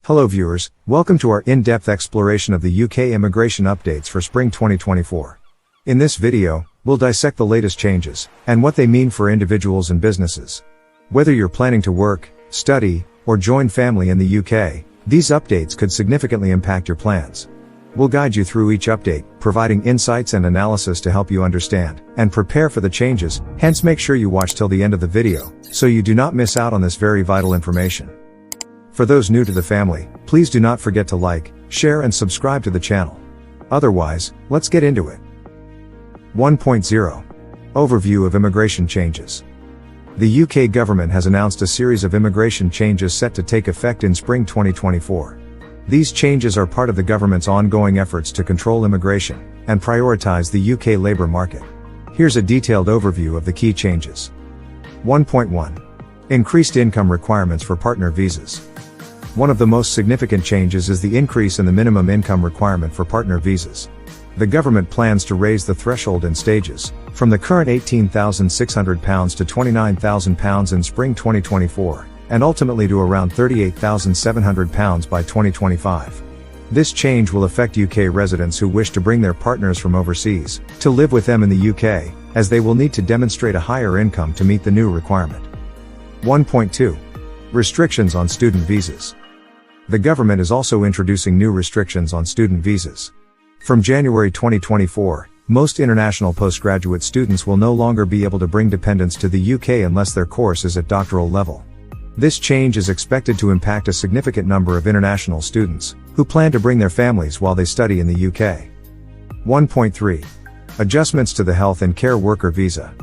Hello viewers, welcome to our in-depth exploration of the UK immigration updates for spring 2024. In this video, we'll dissect the latest changes, and what they mean for individuals and businesses. Whether you're planning to work, study, or join family in the UK, these updates could significantly impact your plans. We'll guide you through each update, providing insights and analysis to help you understand and prepare for the changes, hence make sure you watch till the end of the video, so you do not miss out on this very vital information. For those new to the family, please do not forget to like, share and subscribe to the channel. Otherwise, let's get into it. 1.0. Overview of immigration changes. The UK government has announced a series of immigration changes set to take effect in spring 2024. These changes are part of the government's ongoing efforts to control immigration and prioritize the UK labour market. Here's a detailed overview of the key changes. 1.1. Increased income requirements for partner visas. One of the most significant changes is the increase in the minimum income requirement for partner visas. The government plans to raise the threshold in stages, from the current £18,600 to £29,000 in spring 2024, and ultimately to around £38,700 by 2025. This change will affect UK residents who wish to bring their partners from overseas to live with them in the UK, as they will need to demonstrate a higher income to meet the new requirement. 1.2. Restrictions on student visas. The government is also introducing new restrictions on student visas. From January 2024, most international postgraduate students will no longer be able to bring dependents to the UK unless their course is at doctoral level. This change is expected to impact a significant number of international students who plan to bring their families while they study in the UK. 1.3. Adjustments to the Health and Care Worker Visa.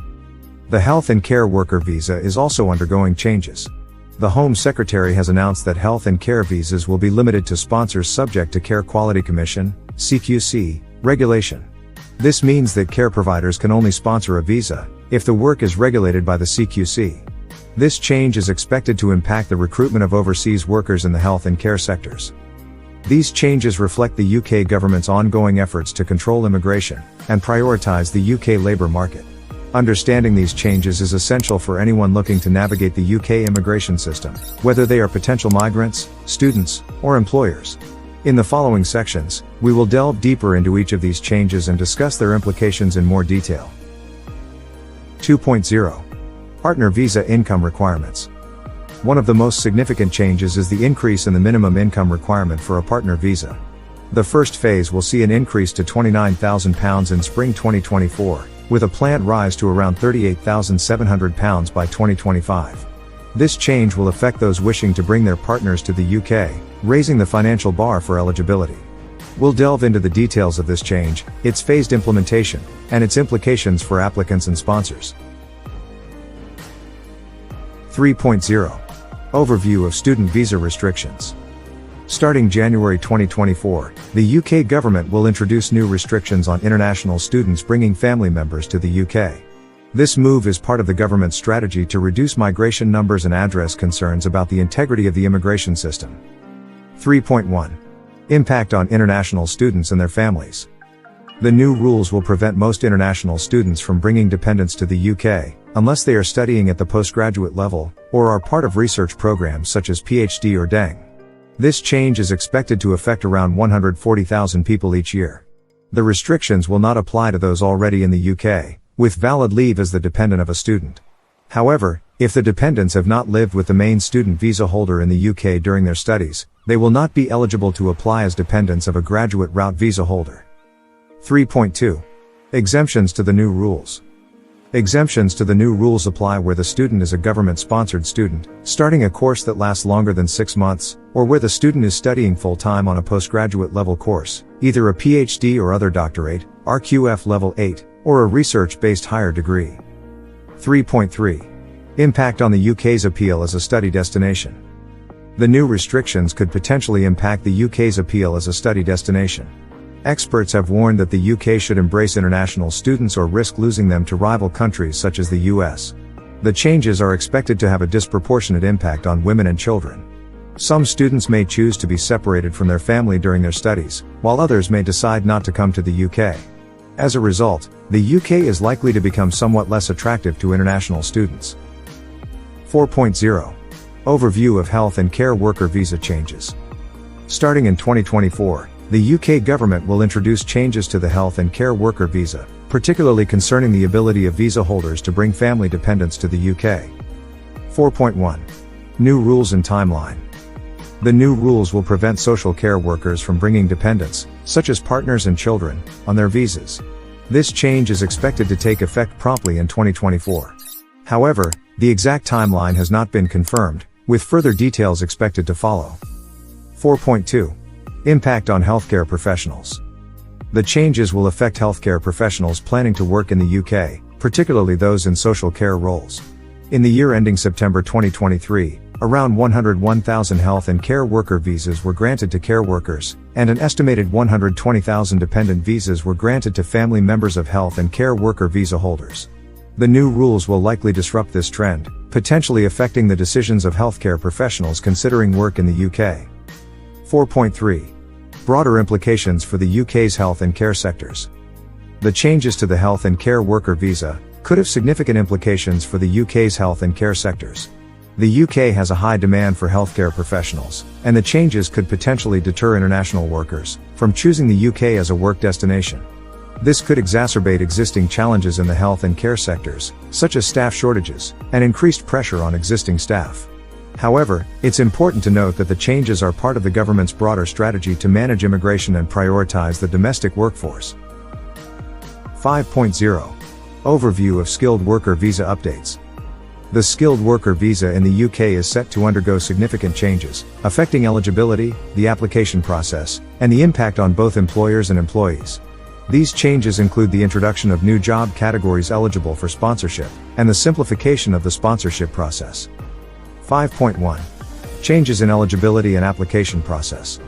The Health and Care Worker Visa is also undergoing changes. The Home Secretary has announced that health and care visas will be limited to sponsors subject to Care Quality Commission (CQC) regulation. This means that care providers can only sponsor a visa if the work is regulated by the CQC. This change is expected to impact the recruitment of overseas workers in the health and care sectors. These changes reflect the UK government's ongoing efforts to control immigration and prioritize the UK labour market. Understanding these changes is essential for anyone looking to navigate the UK immigration system, whether they are potential migrants, students, or employers. In the following sections, we will delve deeper into each of these changes and discuss their implications in more detail. 2.0. Partner visa income requirements. One of the most significant changes is the increase in the minimum income requirement for a partner visa. The first phase will see an increase to £29,000 in spring 2024, with a planned rise to around £38,700 by 2025. This change will affect those wishing to bring their partners to the UK, raising the financial bar for eligibility. We'll delve into the details of this change, its phased implementation, and its implications for applicants and sponsors. 3.0. Overview of student visa restrictions. Starting January 2024, the UK government will introduce new restrictions on international students bringing family members to the UK. This move is part of the government's strategy to reduce migration numbers and address concerns about the integrity of the immigration system. 3.1. Impact on international students and their families. The new rules will prevent most international students from bringing dependents to the UK, unless they are studying at the postgraduate level, or are part of research programs such as PhD or DEng. This change is expected to affect around 140,000 people each year. The restrictions will not apply to those already in the UK, with valid leave as the dependent of a student. However, if the dependents have not lived with the main student visa holder in the UK during their studies, they will not be eligible to apply as dependents of a graduate route visa holder. 3.2. Exemptions to the new rules. Exemptions to the new rules apply where the student is a government-sponsored student, starting a course that lasts longer than 6 months, or where the student is studying full-time on a postgraduate level course, either a PhD or other doctorate, RQF Level 8, or a research-based higher degree. 3.3. Impact on the UK's appeal as a study destination. The new restrictions could potentially impact the UK's appeal as a study destination. Experts have warned that the UK should embrace international students or risk losing them to rival countries such as the US. The changes are expected to have a disproportionate impact on women and children. Some students may choose to be separated from their family during their studies, while others may decide not to come to the UK. As a result, the UK is likely to become somewhat less attractive to international students. 4.0. Overview of health and care worker visa changes. Starting in 2024, the UK government will introduce changes to the health and care worker visa, particularly concerning the ability of visa holders to bring family dependents to the UK. 4.1. New rules and timeline. The new rules will prevent social care workers from bringing dependents, such as partners and children, on their visas. This change is expected to take effect promptly in 2024. However, the exact timeline has not been confirmed, with further details expected to follow. 4.2. Impact on healthcare professionals. The changes will affect healthcare professionals planning to work in the UK, particularly those in social care roles. In the year ending September 2023, around 101,000 health and care worker visas were granted to care workers, and an estimated 120,000 dependent visas were granted to family members of health and care worker visa holders. The new rules will likely disrupt this trend, potentially affecting the decisions of healthcare professionals considering work in the UK. 4.3. Broader implications for the UK's health and care sectors. The changes to the health and care worker visa could have significant implications for the UK's health and care sectors. The UK has a high demand for healthcare professionals, and the changes could potentially deter international workers from choosing the UK as a work destination. This could exacerbate existing challenges in the health and care sectors, such as staff shortages, and increased pressure on existing staff. However, it's important to note that the changes are part of the government's broader strategy to manage immigration and prioritize the domestic workforce. 5.0. Overview of skilled worker visa updates. The skilled worker visa in the UK is set to undergo significant changes, affecting eligibility, the application process, and the impact on both employers and employees. These changes include the introduction of new job categories eligible for sponsorship, and the simplification of the sponsorship process. 5.1. Changes in eligibility and application process.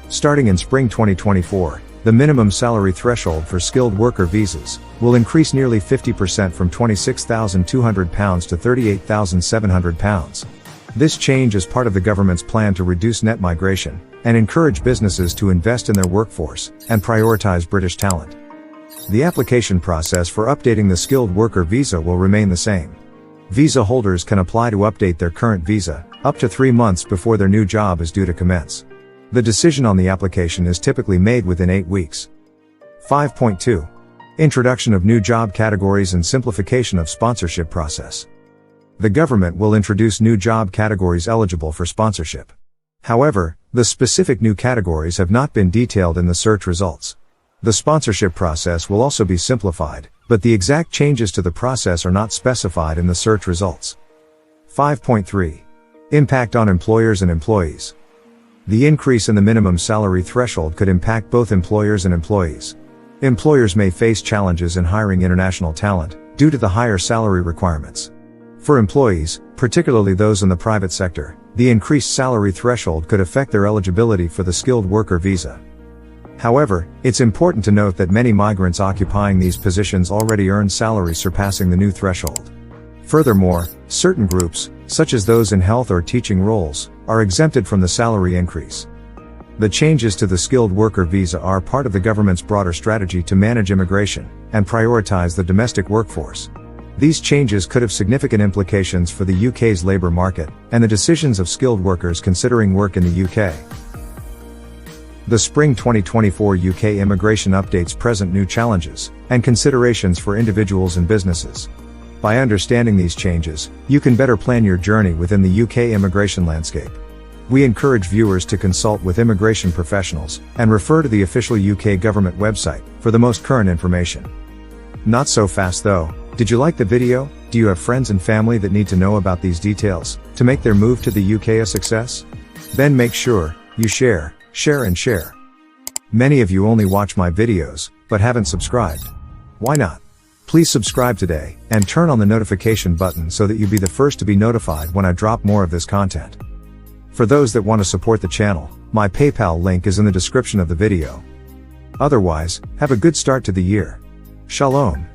Starting in spring 2024, the minimum salary threshold for skilled worker visas will increase nearly 50% from £26,200 to £38,700. This change is part of the government's plan to reduce net migration and encourage businesses to invest in their workforce and prioritize British talent. The application process for updating the skilled worker visa will remain the same. Visa holders can apply to update their current visa up to 3 months before their new job is due to commence. The decision on the application is typically made within 8 weeks. 5.2. Introduction of new job categories and simplification of sponsorship process. The government will introduce new job categories eligible for sponsorship. However, the specific new categories have not been detailed in the search results. The sponsorship process will also be simplified, but the exact changes to the process are not specified in the search results. 5.3. Impact on employers and employees. The increase in the minimum salary threshold could impact both employers and employees. Employers may face challenges in hiring international talent due to the higher salary requirements. For employees, particularly those in the private sector, the increased salary threshold could affect their eligibility for the skilled worker visa. However, it's important to note that many migrants occupying these positions already earn salaries surpassing the new threshold. Furthermore, certain groups, such as those in health or teaching roles, are exempted from the salary increase. The changes to the skilled worker visa are part of the government's broader strategy to manage immigration and prioritize the domestic workforce. These changes could have significant implications for the UK's labour market and the decisions of skilled workers considering work in the UK. The Spring 2024 UK immigration updates present new challenges and considerations for individuals and businesses. By understanding these changes, you can better plan your journey within the UK immigration landscape. We encourage viewers to consult with immigration professionals and refer to the official UK government website for the most current information. Not so fast though. Did you like the video? Do you have friends and family that need to know about these details to make their move to the UK a success? Then make sure you share. Many of you only watch my videos, but haven't subscribed. Why not? Please subscribe today, and turn on the notification button so that you'll be the first to be notified when I drop more of this content. For those that want to support the channel, my PayPal link is in the description of the video. Otherwise, have a good start to the year. Shalom.